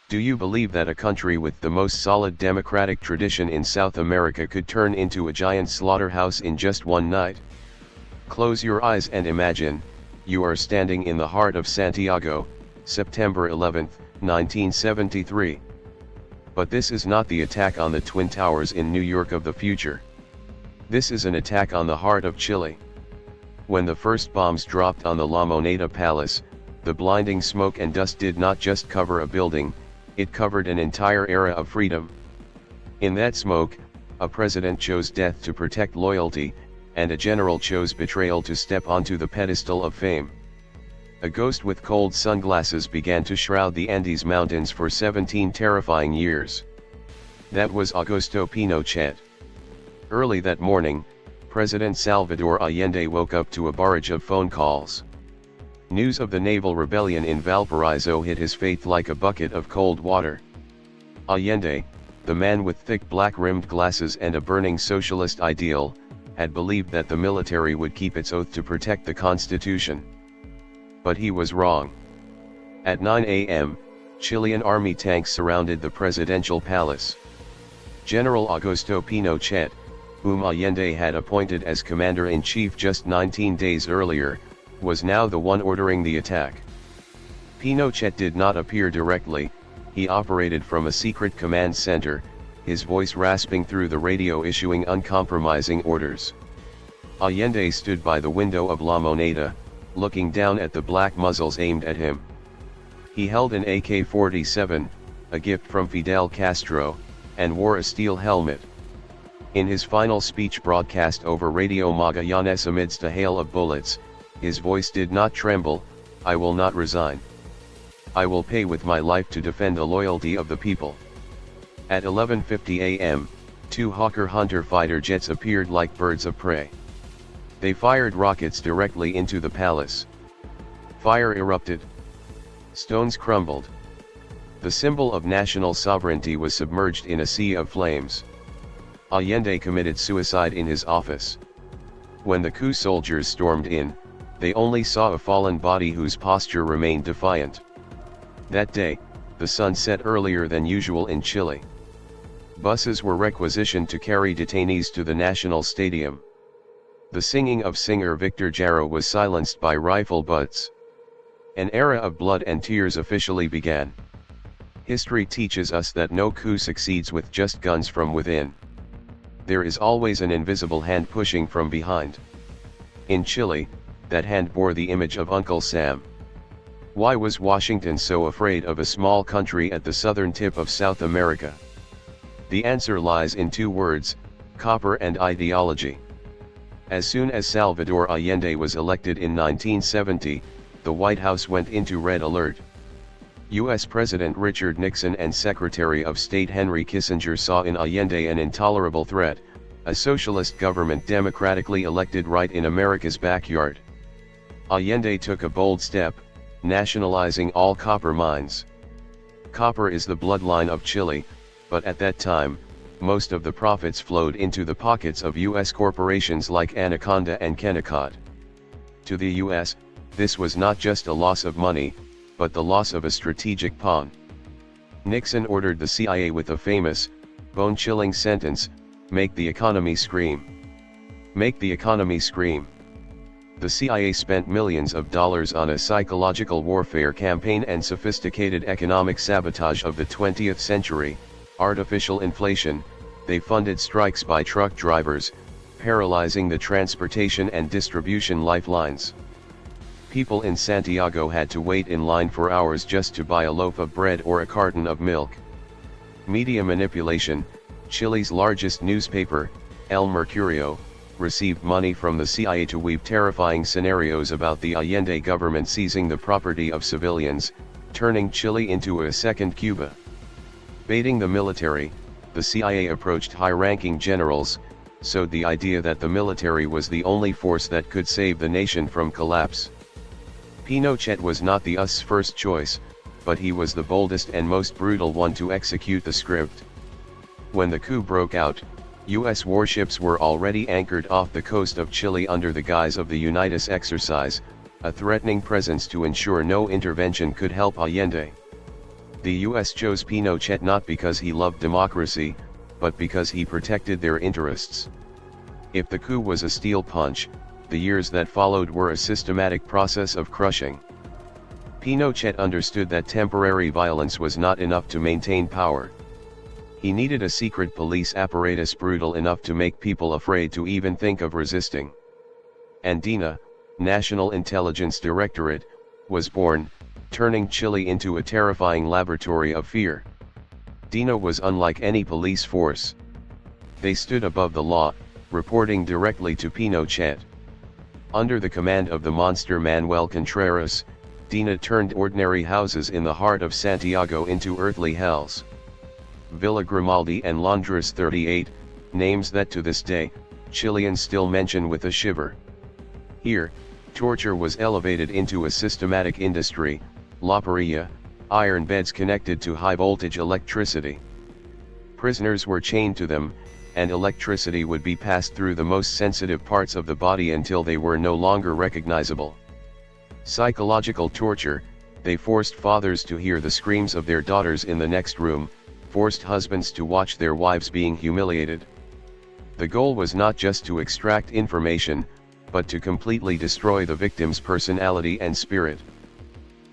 Do you believe that a country with the most solid democratic tradition in South America could turn into a giant slaughterhouse in just one night? Close your eyes and imagine, you are standing in the heart of Santiago, September 11, 1973. But this is not the attack on the Twin Towers in New York of the future. This is an attack on the heart of Chile. When the first bombs dropped on the La Moneda Palace, the blinding smoke and dust did not just cover a building, it covered an entire era of freedom. In that smoke, a president chose death to protect loyalty, and a general chose betrayal to step onto the pedestal of fame. A ghost with cold sunglasses began to shroud the Andes Mountains for 17 terrifying years. That was Augusto Pinochet. Early that morning, President Salvador Allende woke up to a barrage of phone calls. News of the naval rebellion in Valparaiso hit his faith like a bucket of cold water. Allende, the man with thick black-rimmed glasses and a burning socialist ideal, had believed that the military would keep its oath to protect the Constitution. But he was wrong. At 9 a.m., Chilean army tanks surrounded the presidential palace. General Augusto Pinochet, whom Allende had appointed as commander-in-chief just 19 days earlier, was now the one ordering the attack. Pinochet did not appear directly, he operated from a secret command center, his voice rasping through the radio issuing uncompromising orders. Allende stood by the window of La Moneda, looking down at the black muzzles aimed at him. He held an AK-47, a gift from Fidel Castro, and wore a steel helmet. In his final speech broadcast over Radio Magallanes amidst a hail of bullets, his voice did not tremble, "I will not resign. I will pay with my life to defend the loyalty of the people." At 11:50 a.m., two Hawker Hunter fighter jets appeared like birds of prey. They fired rockets directly into the palace. Fire erupted. Stones crumbled. The symbol of national sovereignty was submerged in a sea of flames. Allende committed suicide in his office. When the coup soldiers stormed in, they only saw a fallen body whose posture remained defiant. That day, the sun set earlier than usual in Chile. Buses were requisitioned to carry detainees to the National Stadium. The singing of singer Victor Jara was silenced by rifle butts. An era of blood and tears officially began. History teaches us that no coup succeeds with just guns from within. There is always an invisible hand pushing from behind. In Chile, that hand bore the image of Uncle Sam. Why was Washington so afraid of a small country at the southern tip of South America? The answer lies in two words: copper and ideology. As soon as Salvador Allende was elected in 1970, the White House went into red alert. U.S. President Richard Nixon and Secretary of State Henry Kissinger saw in Allende an intolerable threat, a socialist government democratically elected right in America's backyard. Allende took a bold step, nationalizing all copper mines. Copper is the bloodline of Chile, but at that time, most of the profits flowed into the pockets of U.S. corporations like Anaconda and Kennecott. To the U.S., this was not just a loss of money, but the loss of a strategic pawn. Nixon ordered the CIA with a famous, bone-chilling sentence, "Make the economy scream. Make the economy scream." The CIA spent millions of dollars on a psychological warfare campaign and sophisticated economic sabotage of the 20th century, artificial inflation. They funded strikes by truck drivers, paralyzing the transportation and distribution lifelines. People in Santiago had to wait in line for hours just to buy a loaf of bread or a carton of milk. Media manipulation. Chile's largest newspaper, El Mercurio, received money from the CIA to weave terrifying scenarios about the Allende government seizing the property of civilians, turning Chile into a second Cuba. Baiting the military, the CIA approached high-ranking generals, sowed the idea that the military was the only force that could save the nation from collapse. Pinochet was not the US's first choice, but he was the boldest and most brutal one to execute the script. When the coup broke out, U.S. warships were already anchored off the coast of Chile under the guise of the Unitas exercise, a threatening presence to ensure no intervention could help Allende. The US chose Pinochet not because he loved democracy, but because he protected their interests. If the coup was a steel punch, the years that followed were a systematic process of crushing. Pinochet understood that temporary violence was not enough to maintain power. He needed a secret police apparatus brutal enough to make people afraid to even think of resisting. And DINA, National Intelligence Directorate, was born, turning Chile into a terrifying laboratory of fear. DINA was unlike any police force. They stood above the law, reporting directly to Pinochet. Under the command of the monster Manuel Contreras, DINA turned ordinary houses in the heart of Santiago into earthly hells. Villa Grimaldi and Londres 38, names that to this day, Chileans still mention with a shiver. Here, torture was elevated into a systematic industry, La Parrilla, iron beds connected to high-voltage electricity. Prisoners were chained to them, and electricity would be passed through the most sensitive parts of the body until they were no longer recognizable. Psychological torture, they forced fathers to hear the screams of their daughters in the next room, forced husbands to watch their wives being humiliated. The goal was not just to extract information, but to completely destroy the victim's personality and spirit.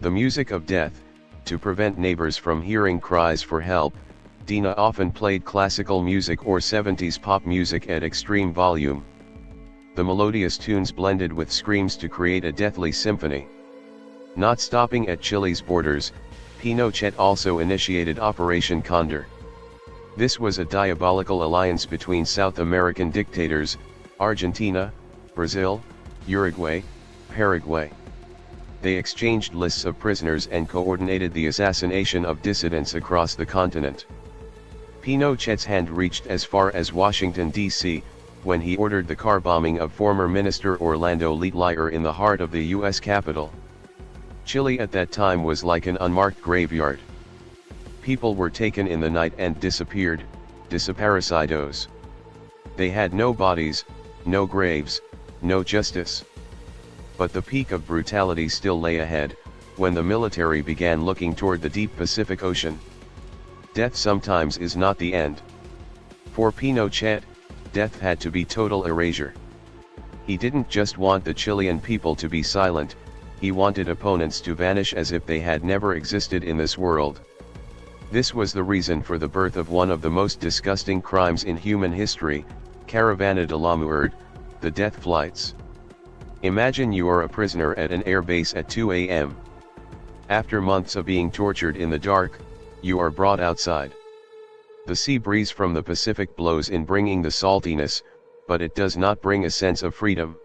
The music of death, to prevent neighbors from hearing cries for help, DINA often played classical music or 70s pop music at extreme volume. The melodious tunes blended with screams to create a deathly symphony. Not stopping at Chile's borders, Pinochet also initiated Operation Condor. This was a diabolical alliance between South American dictators, Argentina, Brazil, Uruguay, Paraguay. They exchanged lists of prisoners and coordinated the assassination of dissidents across the continent. Pinochet's hand reached as far as Washington, D.C., when he ordered the car bombing of former Minister Orlando Letelier in the heart of the U.S. Capitol. Chile at that time was like an unmarked graveyard. People were taken in the night and disappeared, desaparecidos. They had no bodies, no graves, no justice. But the peak of brutality still lay ahead, when the military began looking toward the deep Pacific Ocean. Death sometimes is not the end. For Pinochet, death had to be total erasure. He didn't just want the Chilean people to be silent, he wanted opponents to vanish as if they had never existed in this world. This was the reason for the birth of one of the most disgusting crimes in human history, Caravan of Death, the death flights. Imagine you are a prisoner at an air base at 2 a.m. After months of being tortured in the dark, you are brought outside. The sea breeze from the Pacific blows in, bringing the saltiness, but it does not bring a sense of freedom.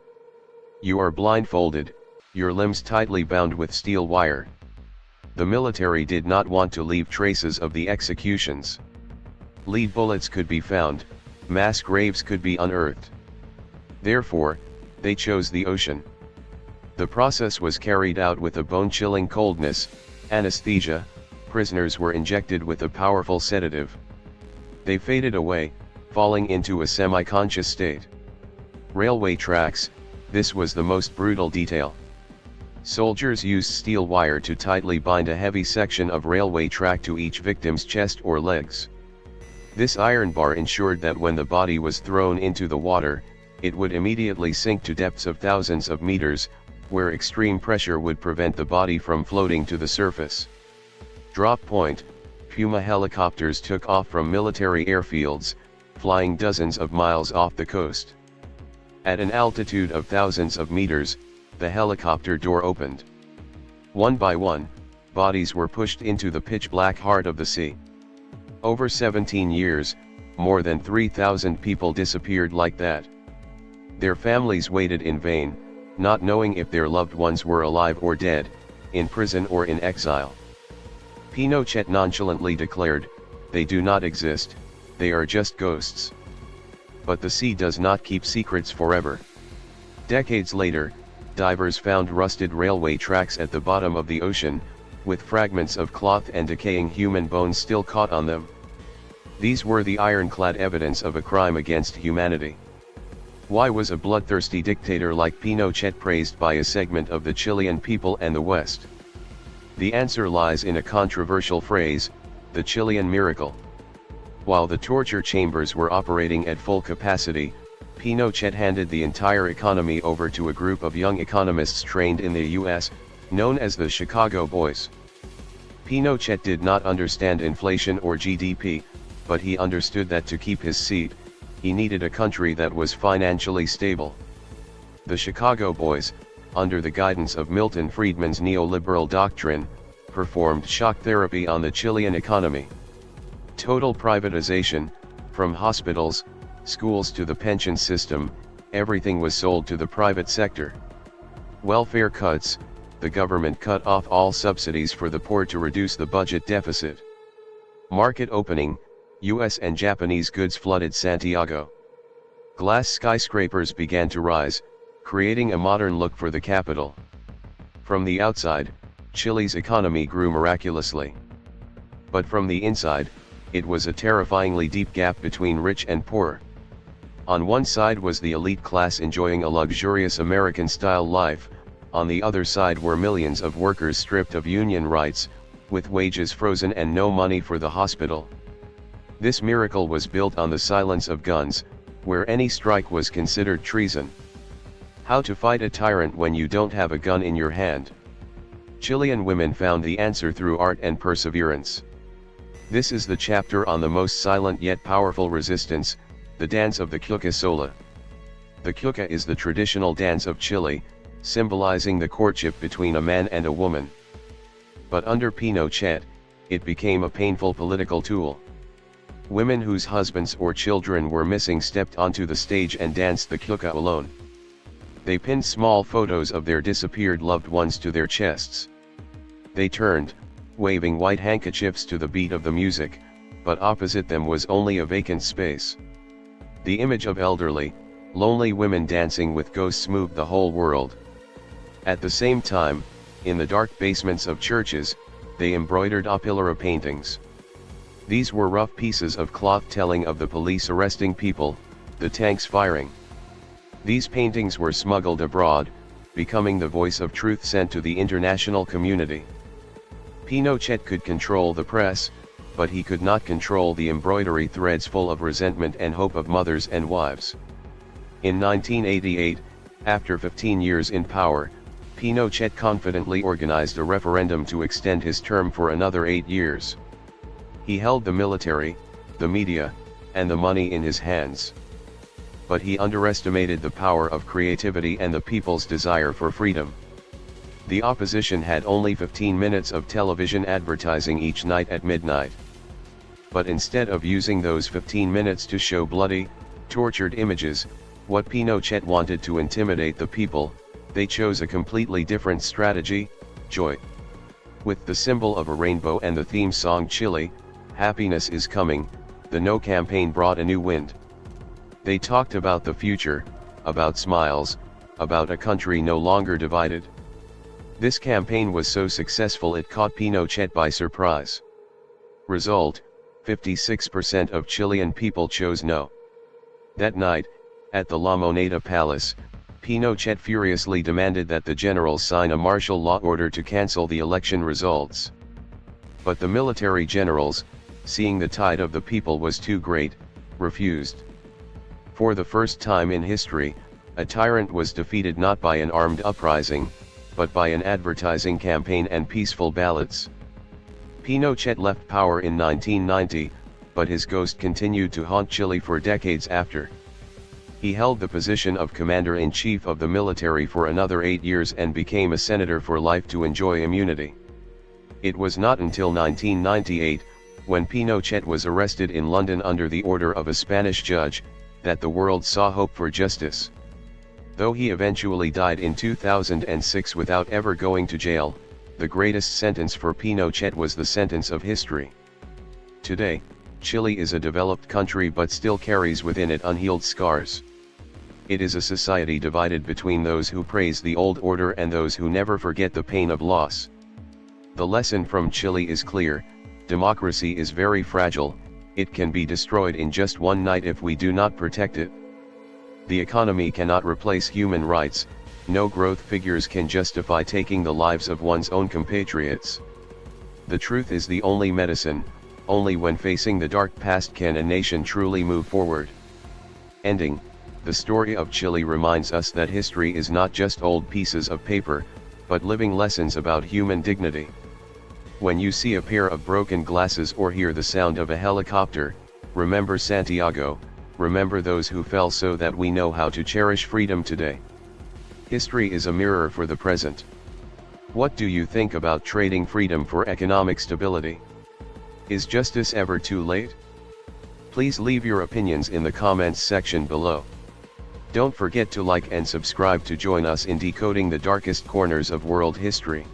You are blindfolded, your limbs tightly bound with steel wire. The military did not want to leave traces of the executions. Lead bullets could be found, mass graves could be unearthed. Therefore, they chose the ocean. The process was carried out with a bone-chilling coldness, anesthesia, prisoners were injected with a powerful sedative. They faded away, falling into a semi-conscious state. Railway tracks, this was the most brutal detail. Soldiers used steel wire to tightly bind a heavy section of railway track to each victim's chest or legs. This iron bar ensured that when the body was thrown into the water, it would immediately sink to depths of thousands of meters, where extreme pressure would prevent the body from floating to the surface. Drop point, Puma helicopters took off from military airfields, flying dozens of miles off the coast. At an altitude of thousands of meters, the helicopter door opened. One by one, bodies were pushed into the pitch-black heart of the sea. Over 17 years, more than 3,000 people disappeared like that. Their families waited in vain, not knowing if their loved ones were alive or dead, in prison or in exile. Pinochet nonchalantly declared, "They do not exist, they are just ghosts." But the sea does not keep secrets forever. Decades later, divers found rusted railway tracks at the bottom of the ocean, with fragments of cloth and decaying human bones still caught on them. These were the ironclad evidence of a crime against humanity. Why was a bloodthirsty dictator like Pinochet praised by a segment of the Chilean people and the West? The answer lies in a controversial phrase, the Chilean miracle. While the torture chambers were operating at full capacity, Pinochet handed the entire economy over to a group of young economists trained in the US, known as the Chicago Boys. Pinochet did not understand inflation or GDP, but he understood that to keep his seat, he needed a country that was financially stable. The Chicago Boys, under the guidance of Milton Friedman's neoliberal doctrine, performed shock therapy on the Chilean economy. Total privatization, from hospitals, schools to the pension system, everything was sold to the private sector. Welfare cuts, the government cut off all subsidies for the poor to reduce the budget deficit. Market opening, US and Japanese goods flooded Santiago. Glass skyscrapers began to rise, creating a modern look for the capital. From the outside, Chile's economy grew miraculously. But from the inside, it was a terrifyingly deep gap between rich and poor. On one side was the elite class enjoying a luxurious American-style life, on the other side were millions of workers stripped of union rights, with wages frozen and no money for the hospital. This miracle was built on the silence of guns, where any strike was considered treason. How to fight a tyrant when you don't have a gun in your hand? Chilean women found the answer through art and perseverance. This is the chapter on the most silent yet powerful resistance, the dance of the Cuca Sola. The Cuca is the traditional dance of Chile, symbolizing the courtship between a man and a woman. But under Pinochet, it became a painful political tool. Women whose husbands or children were missing stepped onto the stage and danced the Cuca alone. They pinned small photos of their disappeared loved ones to their chests. They turned, waving white handkerchiefs to the beat of the music, but opposite them was only a vacant space. The image of elderly, lonely women dancing with ghosts moved the whole world. At the same time, in the dark basements of churches, they embroidered opulera paintings. These were rough pieces of cloth telling of the police arresting people, the tanks firing. These paintings were smuggled abroad, becoming the voice of truth sent to the international community. Pinochet could control the press, but he could not control the embroidery threads full of resentment and hope of mothers and wives. In 1988, after 15 years in power, Pinochet confidently organized a referendum to extend his term for another 8 years. He held the military, the media, and the money in his hands. But he underestimated the power of creativity and the people's desire for freedom. The opposition had only 15 minutes of television advertising each night at midnight. But instead of using those 15 minutes to show bloody, tortured images, what Pinochet wanted to intimidate the people, they chose a completely different strategy, joy. With the symbol of a rainbow and the theme song Chile, Happiness is Coming, the No campaign brought a new wind. They talked about the future, about smiles, about a country no longer divided. This campaign was so successful it caught Pinochet by surprise. Result, 56% of Chilean people chose no. That night, at the La Moneda Palace, Pinochet furiously demanded that the generals sign a martial law order to cancel the election results. But the military generals, seeing the tide of the people was too great, refused. For the first time in history, a tyrant was defeated not by an armed uprising, but by an advertising campaign and peaceful ballots. Pinochet left power in 1990, but his ghost continued to haunt Chile for decades after. He held the position of commander-in-chief of the military for another 8 years and became a senator for life to enjoy immunity. It was not until 1998, when Pinochet was arrested in London under the order of a Spanish judge, that the world saw hope for justice. Though he eventually died in 2006 without ever going to jail, the greatest sentence for Pinochet was the sentence of history. Today, Chile is a developed country but still carries within it unhealed scars. It is a society divided between those who praise the old order and those who never forget the pain of loss. The lesson from Chile is clear: democracy is very fragile, it can be destroyed in just one night if we do not protect it. The economy cannot replace human rights, no growth figures can justify taking the lives of one's own compatriots. The truth is the only medicine. Only when facing the dark past can a nation truly move forward. Ending. The story of Chile reminds us that history is not just old pieces of paper, but living lessons about human dignity. When you see a pair of broken glasses or hear the sound of a helicopter, remember Santiago, remember those who fell so that we know how to cherish freedom today. History is a mirror for the present. What do you think about trading freedom for economic stability? Is justice ever too late? Please leave your opinions in the comments section below. Don't forget to like and subscribe to join us in decoding the darkest corners of world history.